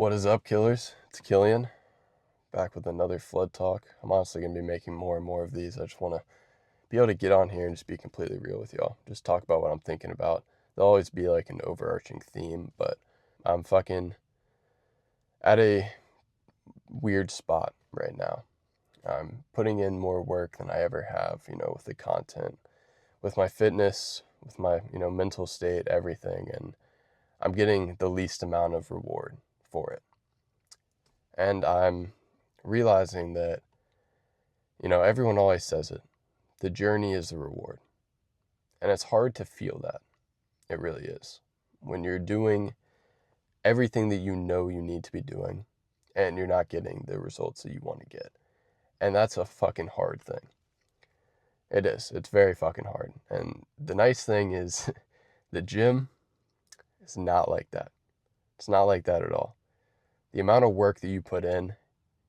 What is up, killers? It's Killian, back with another flood talk. I'm honestly going to be making more and more of these. I just want to be able to get on here and just be completely real with y'all. Just talk about what I'm thinking about. There'll always be like an overarching theme, but I'm fucking at a weird spot right now. I'm putting in more work than I ever have, with the content, with my fitness, with my, mental state, everything, and I'm getting the least amount of reward for it. And I'm realizing that, everyone always says it. The journey is the reward. And it's hard to feel that. It really is. When you're doing everything that you know you need to be doing and you're not getting the results that you want to get. And that's a fucking hard thing. It is. It's very fucking hard. And the nice thing is the gym is not like that. It's not like that at all. The amount of work that you put in,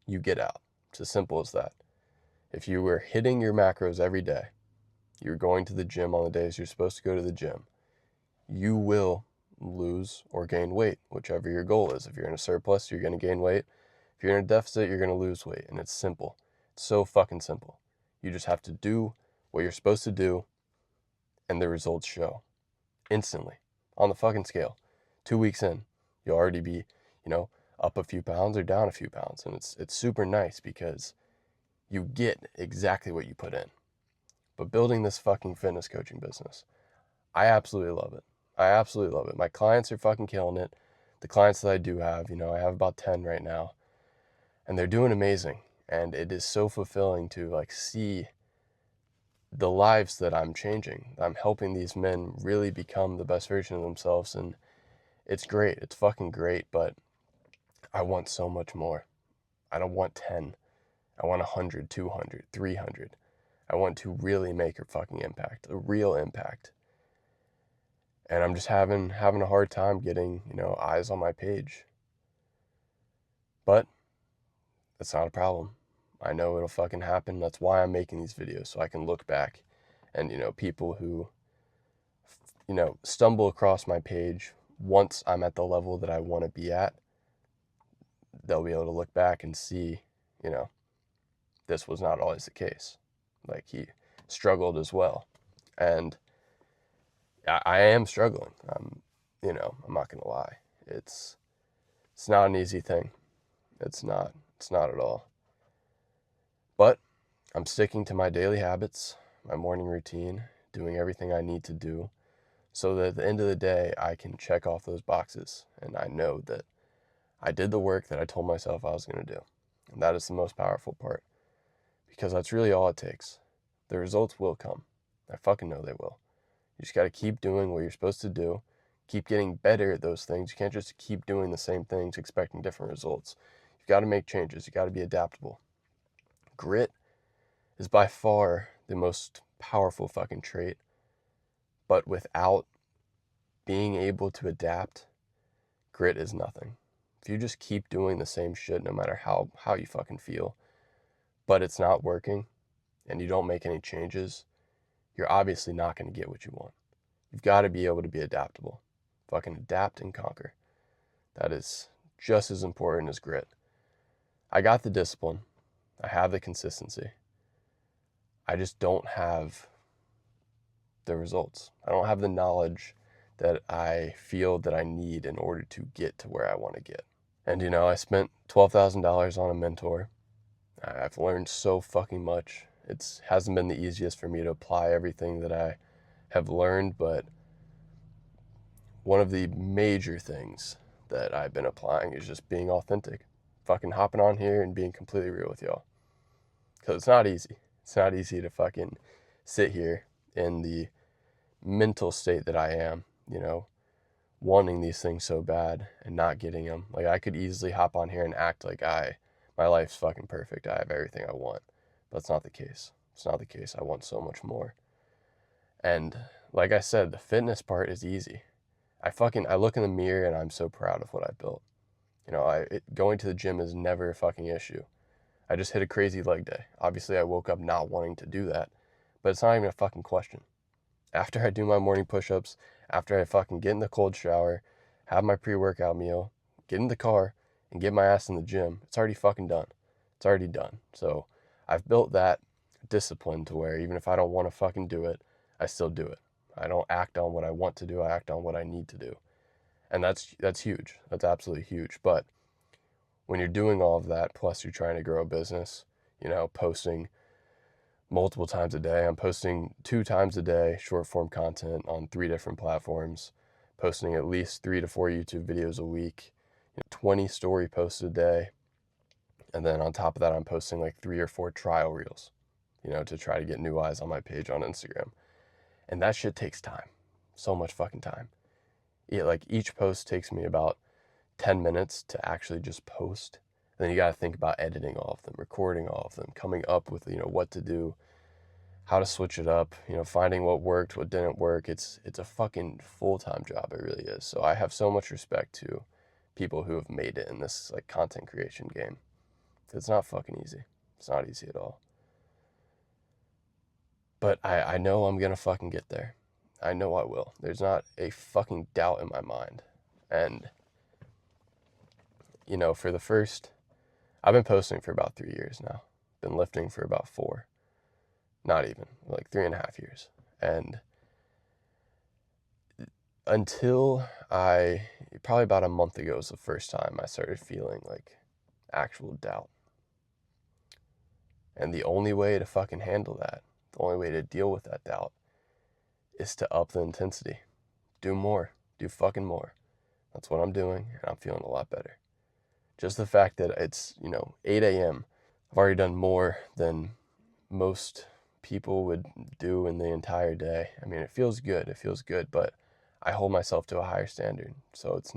you get out. It's as simple as that. If you were hitting your macros every day, you're going to the gym on the days you're supposed to go to the gym, you will lose or gain weight, whichever your goal is. If you're in a surplus, you're going to gain weight. If you're in a deficit, you're going to lose weight. And it's simple. It's so fucking simple. You just have to do what you're supposed to do, and the results show instantly on the fucking scale. 2 weeks in, you'll already be, up a few pounds or down a few pounds. And it's super nice because you get exactly what you put in. But building this fucking fitness coaching business, I absolutely love it. I absolutely love it. My clients are fucking killing it. The clients that I do have, I have about 10 right now, and they're doing amazing. And it is so fulfilling to see the lives that I'm changing. I'm helping these men really become the best version of themselves, and it's great. It's fucking great, but I want so much more. I don't want 10. I want 100, 200, 300. I want to really make a fucking impact, a real impact. And I'm just having a hard time getting, eyes on my page. But that's not a problem. I know it'll fucking happen. That's why I'm making these videos, so I can look back and, people who, stumble across my page once I'm at the level that I want to be at, they'll be able to look back and see, this was not always the case. He struggled as well. And I am struggling. I'm not going to lie. It's not an easy thing. It's not at all. But I'm sticking to my daily habits, my morning routine, doing everything I need to do so that at the end of the day, I can check off those boxes and I know that I did the work that I told myself I was going to do. And that is the most powerful part, because that's really all it takes. The results will come. I fucking know they will. You just got to keep doing what you're supposed to do, keep getting better at those things. You can't just keep doing the same things expecting different results. You've got to make changes. You got to be adaptable. Grit is by far the most powerful fucking trait, but without being able to adapt, grit is nothing. If you just keep doing the same shit no matter how you fucking feel, but it's not working and you don't make any changes, you're obviously not going to get what you want. You've got to be able to be adaptable. Fucking adapt and conquer. That is just as important as grit. I got the discipline. I have the consistency. I just don't have the results. I don't have the knowledge that I feel that I need in order to get to where I want to get. And I spent $12,000 on a mentor. I've learned so fucking much. It hasn't been the easiest for me to apply everything that I have learned, but one of the major things that I've been applying is just being authentic. Fucking hopping on here and being completely real with y'all. Because it's not easy. It's not easy to fucking sit here in the mental state that I am, wanting these things so bad and not getting them. I could easily hop on here and act like my life's fucking perfect. I have everything I want. But it's not the case. It's not the case. I want so much more. And like I said, the fitness part is easy. I look in the mirror and I'm so proud of what I built. Going to the gym is never a fucking issue. I just hit a crazy leg day. Obviously, I woke up not wanting to do that, but it's not even a fucking question. After I do my morning push-ups, after I fucking get in the cold shower, have my pre-workout meal, get in the car, and get my ass in the gym, it's already fucking done. It's already done. So I've built that discipline to where even if I don't want to fucking do it, I still do it. I don't act on what I want to do, I act on what I need to do. And that's huge. That's absolutely huge. But when you're doing all of that, plus you're trying to grow a business, posting multiple times a day. I'm posting 2 times a day, short form content on 3 different platforms, posting at least 3 to 4 YouTube videos a week, 20 story posts a day. And then on top of that, I'm posting like 3 or 4 trial reels, to try to get new eyes on my page on Instagram. And that shit takes time. So much fucking time. Like each post takes me about 10 minutes to actually just post. Then you got to think about editing all of them, recording all of them, coming up with, what to do, how to switch it up, finding what worked, what didn't work. It's a fucking full-time job. It really is. So I have so much respect to people who have made it in this like content creation game. It's not fucking easy. It's not easy at all. But I know I'm going to fucking get there. I know I will. There's not a fucking doubt in my mind. And, for the first, I've been posting for about 3 years now. Been lifting for about 4. Not even, like 3.5 years. And until probably about a month ago was the first time I started feeling like actual doubt. And the only way to fucking handle that, the only way to deal with that doubt is to up the intensity. Do more. Do fucking more. That's what I'm doing, and I'm feeling a lot better. Just the fact that it's, 8 a.m. I've already done more than most people would do in the entire day. I mean, it feels good. It feels good, but I hold myself to a higher standard. So it's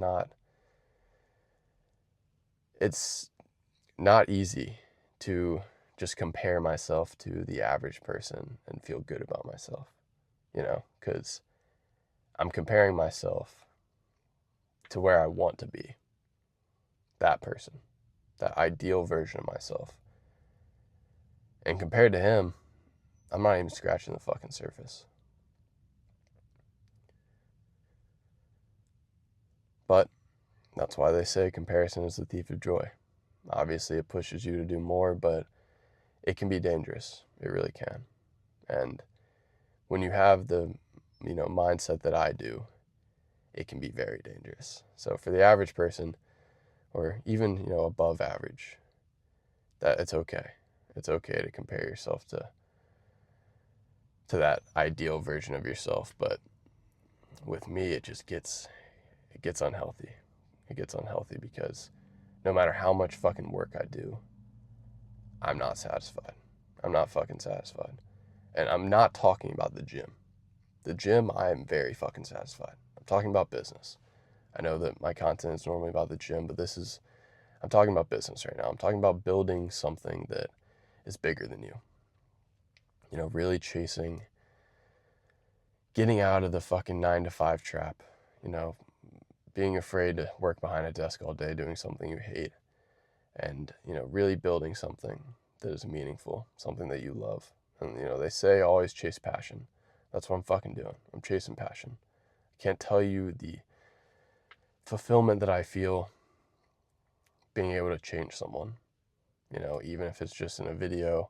not easy to just compare myself to the average person and feel good about myself, because I'm comparing myself to where I want to be. That person, that ideal version of myself. And compared to him, I'm not even scratching the fucking surface. But that's why they say comparison is the thief of joy. Obviously, it pushes you to do more, but it can be dangerous. It really can. And when you have the, mindset that I do, it can be very dangerous. So for the average person, or even, above average, that it's okay. It's okay to compare yourself to that ideal version of yourself. But with me, it gets unhealthy. It gets unhealthy because no matter how much fucking work I do, I'm not satisfied. I'm not fucking satisfied. And I'm not talking about the gym. The gym, I am very fucking satisfied. I'm talking about business. I know that my content is normally about the gym, but I'm talking about business right now. I'm talking about building something that is bigger than you. Really chasing, getting out of the fucking 9 to 5 trap, being afraid to work behind a desk all day doing something you hate, and, really building something that is meaningful, something that you love. And, they say always chase passion. That's what I'm fucking doing. I'm chasing passion. I can't tell you the fulfillment that I feel being able to change someone, even if it's just in a video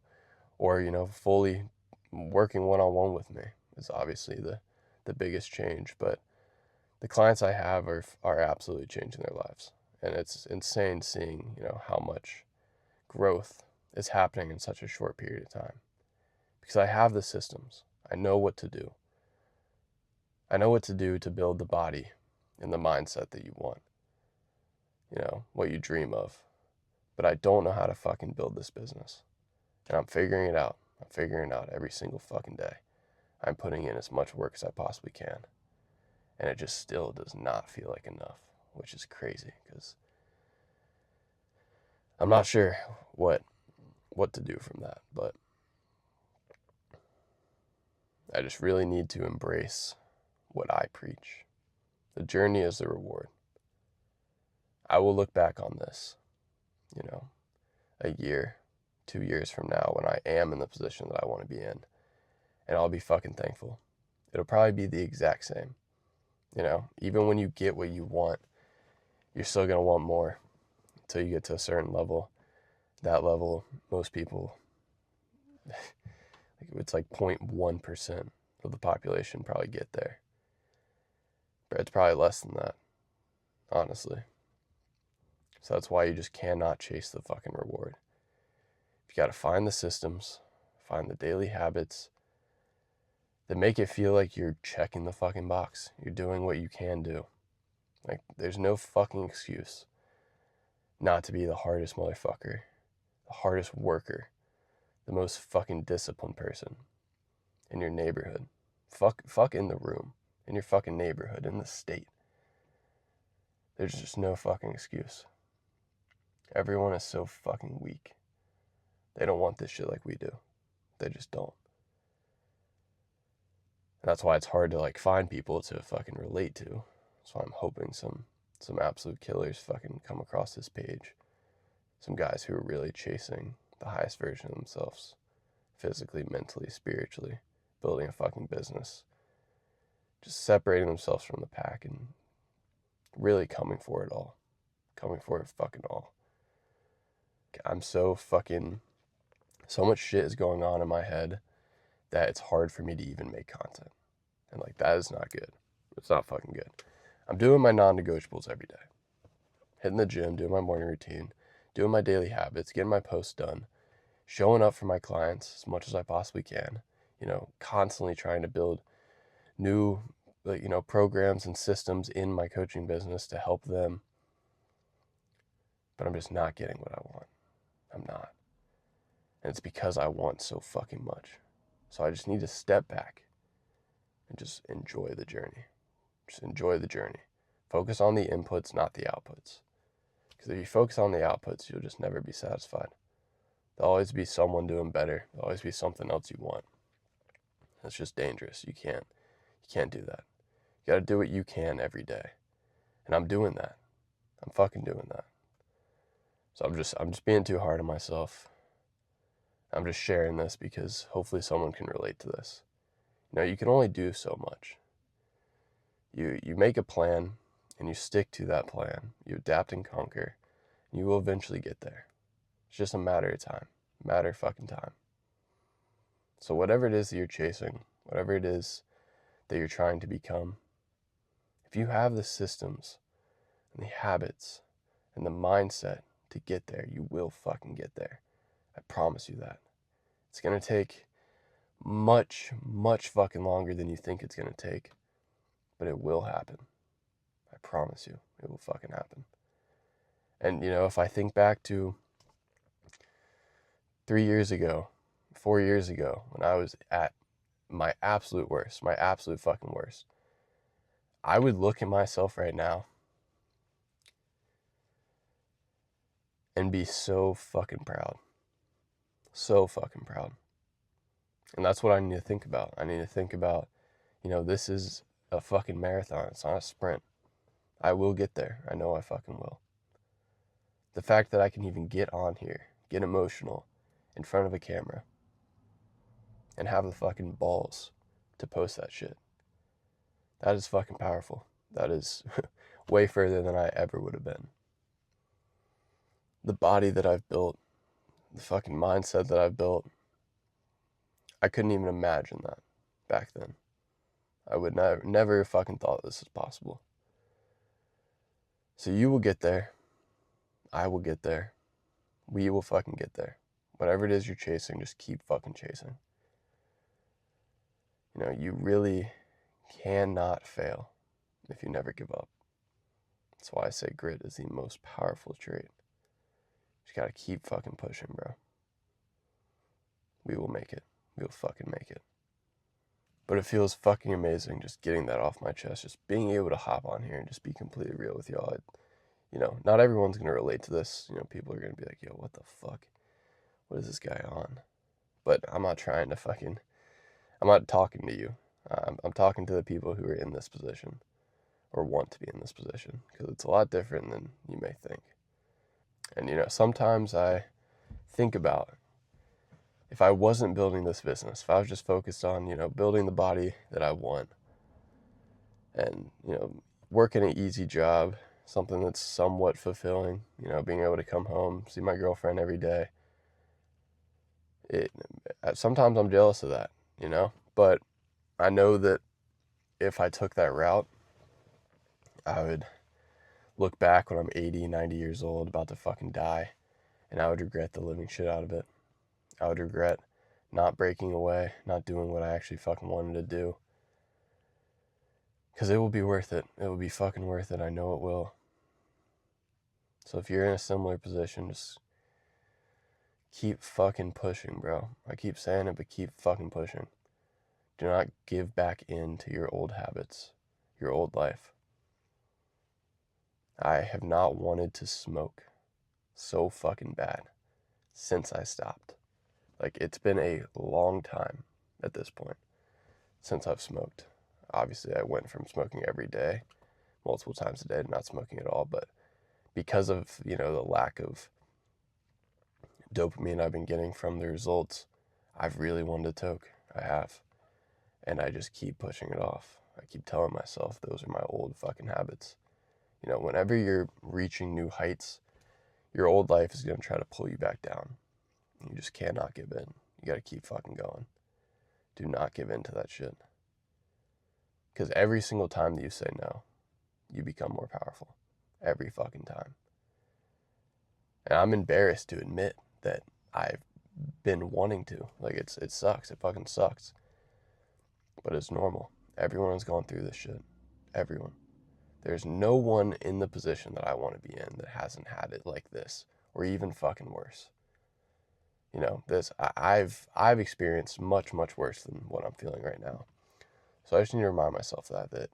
or, fully working one-on-one with me is obviously the biggest change. But the clients I have are absolutely changing their lives. And it's insane seeing, how much growth is happening in such a short period of time. Because I have the systems. I know what to do. I know what to do to build the body and the mindset that you want. What you dream of. But I don't know how to fucking build this business. And I'm figuring it out. I'm figuring it out every single fucking day. I'm putting in as much work as I possibly can. And it just still does not feel like enough, which is crazy because I'm not sure what to do from that, but I just really need to embrace what I preach. The journey is the reward. I will look back on this, a year, 2 years from now when I am in the position that I want to be in, and I'll be fucking thankful. It'll probably be the exact same. Even when you get what you want, you're still going to want more. until you get to a certain level. That level, most people, it's like 0.1% of the population probably get there. But it's probably less than that, honestly. So that's why you just cannot chase the fucking reward. You gotta find the systems, find the daily habits that make it feel like you're checking the fucking box. You're doing what you can do. Like, there's no fucking excuse not to be the hardest motherfucker, the hardest worker, the most fucking disciplined person in your neighborhood. Fuck in the room, in your fucking neighborhood, in the state. There's just no fucking excuse. Everyone is so fucking weak. They don't want this shit like we do. They just don't. And that's why it's hard to like find people to fucking relate to. That's why I'm hoping some absolute killers fucking come across this page. Some guys who are really chasing the highest version of themselves. Physically, mentally, spiritually. Building a fucking business. Just separating themselves from the pack and really coming for it all. Coming for it fucking all. I'm so much shit is going on in my head that it's hard for me to even make content. And like, that is not good. It's not fucking good. I'm doing my non-negotiables every day. Hitting the gym, doing my morning routine, doing my daily habits, getting my posts done, showing up for my clients as much as I possibly can, constantly trying to build new, programs and systems in my coaching business to help them. But I'm just not getting what I want. I'm not. And it's because I want so fucking much. So I just need to step back and just enjoy the journey. Just enjoy the journey. Focus on the inputs, not the outputs. Because if you focus on the outputs, you'll just never be satisfied. There'll always be someone doing better. There'll always be something else you want. That's just dangerous. You can't do that. You gotta do what you can every day. And I'm doing that. I'm fucking doing that. So I'm just being too hard on myself. I'm just sharing this because hopefully someone can relate to this. You can only do so much. You make a plan and you stick to that plan. You adapt and conquer. And you will eventually get there. It's just a matter of time. Matter of fucking time. So whatever it is that you're chasing, whatever it is that you're trying to become, if you have the systems and the habits and the mindset to get there, you will fucking get there. I promise you that. It's going to take much, much fucking longer than you think it's going to take, but it will happen. I promise you, it will fucking happen. And, if I think back to 3 years ago, 4 years ago, when I was at my absolute worst, my absolute fucking worst, I would look at myself right now and be so fucking proud. So fucking proud. And that's what I need to think about. I need to think about, this is a fucking marathon. It's not a sprint. I will get there. I know I fucking will. The fact that I can even get on here, get emotional in front of a camera, and have the fucking balls to post that shit. That is fucking powerful. That is way further than I ever would have been. The body that I've built, the fucking mindset that I've built, I couldn't even imagine that back then. I would never fucking thought this was possible. So you will get there. I will get there. We will fucking get there. Whatever it is you're chasing, just keep fucking chasing. You really cannot fail if you never give up. That's why I say grit is the most powerful trait. You just gotta keep fucking pushing, bro. We will make it. We will fucking make it. But it feels fucking amazing just getting that off my chest, just being able to hop on here and just be completely real with y'all. Not everyone's going to relate to this. People are going to be like, yo, what the fuck? What is this guy on? But I'm not trying to fucking, I'm not talking to you. I'm talking to the people who are in this position or want to be in this position, because it's a lot different than you may think. And, sometimes I think about, if I wasn't building this business, if I was just focused on, building the body that I want and, working an easy job something that's somewhat fulfilling, being able to come home, see my girlfriend every day. It sometimes I'm jealous of that, but I know that if I took that route, I would look back when I'm 80, 90 years old, about to fucking die, and I would regret the living shit out of it. I would regret not breaking away, not doing what I actually fucking wanted to do. Because it will be worth it. It will be fucking worth it. I know it will. So if you're in a similar position, just keep fucking pushing, bro. I keep saying it, but keep fucking pushing. Do not give back in to your old habits, your old life. I have not wanted to smoke so fucking bad since I stopped. Like, it's been a long time at this point since I've smoked. Obviously, I went from smoking every day, multiple times a day, to not smoking at all, but because of, the lack of dopamine I've been getting from the results, I've really wanted to toke. I have. And I just keep pushing it off. I keep telling myself those are my old fucking habits. Whenever you're reaching new heights, your old life is going to try to pull you back down. You just cannot give in. You got to keep fucking going. Do not give in to that shit. Because every single time that you say no, you become more powerful. Every fucking time. And I'm embarrassed to admit that I've been wanting to. Like, it sucks. It fucking sucks. But it's normal. Everyone's gone through this shit. Everyone. There's no one in the position that I want to be in that hasn't had it like this, or even fucking worse. I've experienced much, much worse than what I'm feeling right now. So I just need to remind myself that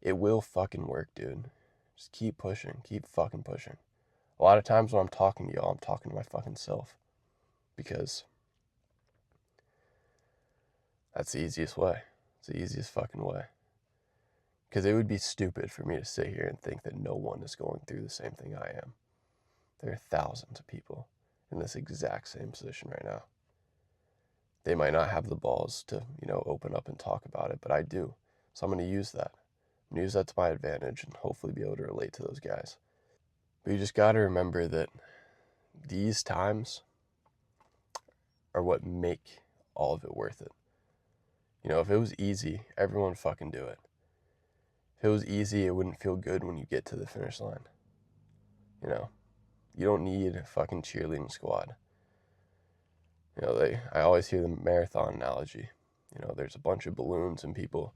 it will fucking work, dude. Just keep pushing. Keep fucking pushing. A lot of times when I'm talking to y'all, I'm talking to my fucking self. Because that's the easiest way. It's the easiest fucking way. Because it would be stupid for me to sit here and think that no one is going through the same thing I am. There are thousands of people in this exact same position right now. They might not have the balls to, open up and talk about it, but I do. So I'm going to use that. I'm going to use that to my advantage and hopefully be able to relate to those guys. But you just got to remember that these times are what make all of it worth it. If it was easy, everyone would fucking do it. If it was easy, it wouldn't feel good when you get to the finish line. You don't need a fucking cheerleading squad. I always hear the marathon analogy. There's a bunch of balloons and people,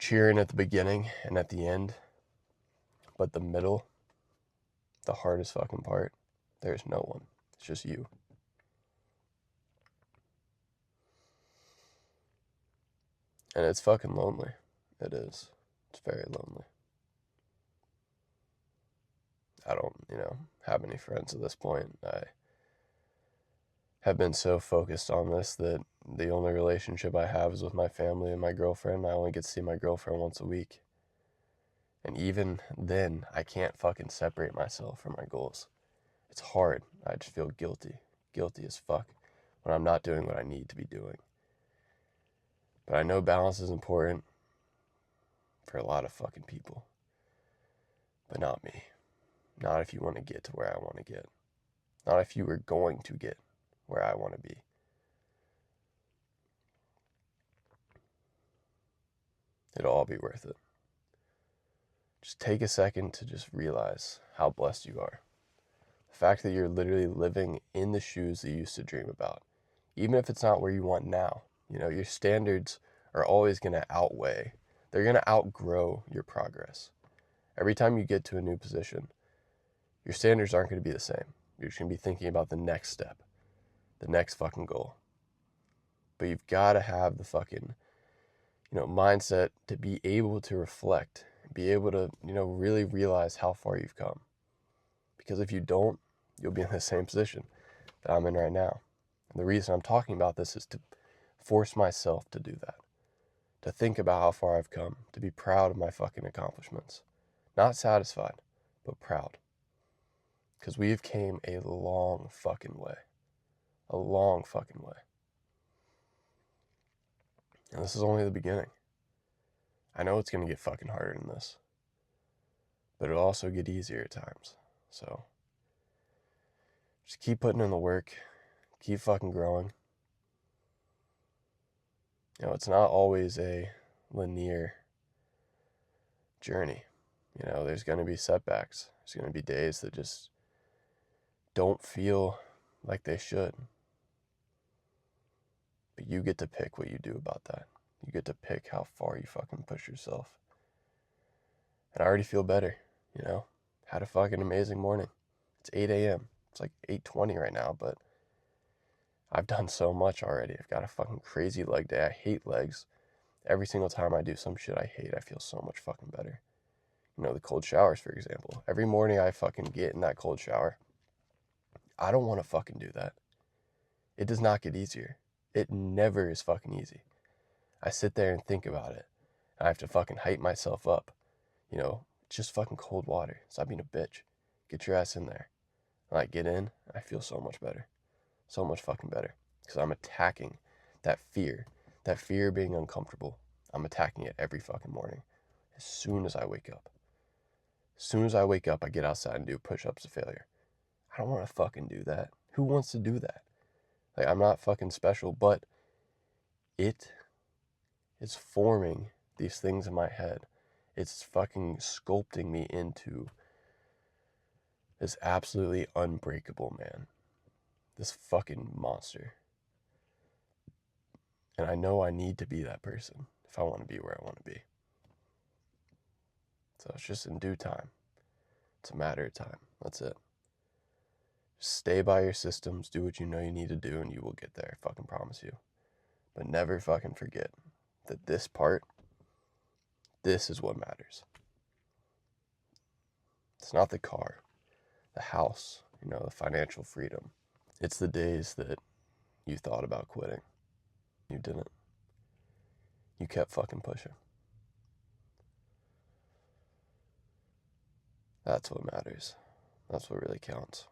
cheering at the beginning and at the end. But the middle, the hardest fucking part, there's no one. It's just you. And it's fucking lonely. It is. It's very lonely. I don't, have any friends at this point. I have been so focused on this that the only relationship I have is with my family and my girlfriend. I only get to see my girlfriend once a week. And even then, I can't fucking separate myself from my goals. It's hard. I just feel guilty. Guilty as fuck when I'm not doing what I need to be doing. But I know balance is important for a lot of fucking people. But not me. Not if you want to get to where I want to get. Not if you were going to get where I want to be. It'll all be worth it. Just take a second to just realize how blessed you are. The fact that you're literally living in the shoes that you used to dream about. Even if it's not where you want now. Your standards are always going to outweigh. They're going to outgrow your progress. Every time you get to a new position, your standards aren't going to be the same. You're just going to be thinking about the next step, the next fucking goal. But you've got to have the fucking, mindset to be able to reflect, be able to, really realize how far you've come. Because if you don't, you'll be in the same position that I'm in right now. And the reason I'm talking about this is to force myself to do that. To think about how far I've come, to be proud of my fucking accomplishments. Not satisfied, but proud. Because we've came a long fucking way. A long fucking way. And this is only the beginning. I know it's going to get fucking harder than this. but it'll also get easier at times. So just keep putting in the work, keep fucking growing. It's not always a linear journey. There's going to be setbacks. There's going to be days that just don't feel like they should. But you get to pick what you do about that. You get to pick how far you fucking push yourself. And I already feel better, Had a fucking amazing morning. It's 8 a.m. It's like 8:20 right now, but I've done so much already. I've got a fucking crazy leg day. I hate legs. Every single time I do some shit I hate, I feel so much fucking better. The cold showers, for example. Every morning I fucking get in that cold shower. I don't want to fucking do that. It does not get easier. It never is fucking easy. I sit there and think about it. I have to fucking hype myself up. It's just fucking cold water. Stop being a bitch. Get your ass in there. And I get in, I feel so much better. So much fucking better. Because I'm attacking that fear of being uncomfortable. I'm attacking it every fucking morning. As soon as I wake up. As soon as I wake up, I get outside and do push-ups to failure. I don't want to fucking do that. Who wants to do that? I'm not fucking special, but it is forming these things in my head. It's fucking sculpting me into this absolutely unbreakable man. This fucking monster. And I know I need to be that person if I want to be where I want to be. So it's just in due time. It's a matter of time. That's it. Just stay by your systems, do what you know you need to do, and you will get there. I fucking promise you. But never fucking forget that this is what matters. It's not the car, the house, the financial freedom. It's the days that you thought about quitting. You didn't. You kept fucking pushing. That's what matters. That's what really counts.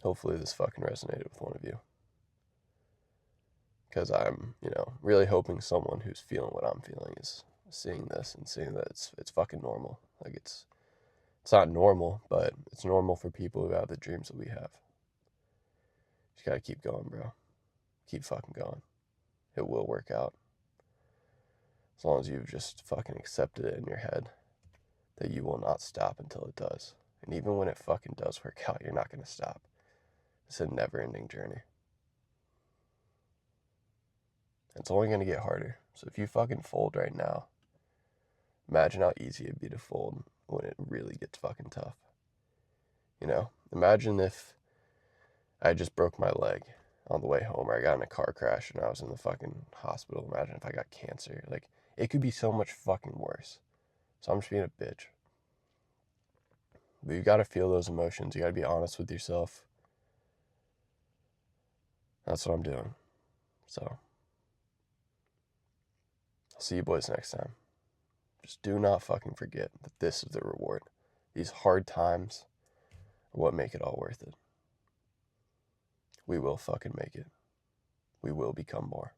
Hopefully this fucking resonated with one of you. Because I'm, really hoping someone who's feeling what I'm feeling is seeing this and seeing that it's fucking normal. It's not normal, but it's normal for people who have the dreams that we have. Just gotta keep going, bro. Keep fucking going. It will work out. As long as you've just fucking accepted it in your head that you will not stop until it does. And even when it fucking does work out, you're not gonna stop. It's a never-ending journey. It's only gonna get harder. So if you fucking fold right now, imagine how easy it'd be to fold when it really gets fucking tough. Imagine if I just broke my leg on the way home, or I got in a car crash and I was in the fucking hospital. Imagine if I got cancer. It could be so much fucking worse. So I'm just being a bitch. But you gotta feel those emotions. You gotta be honest with yourself. That's what I'm doing. So I'll see you boys next time. Just do not fucking forget that this is the reward. These hard times are what make it all worth it. We will fucking make it. We will become more.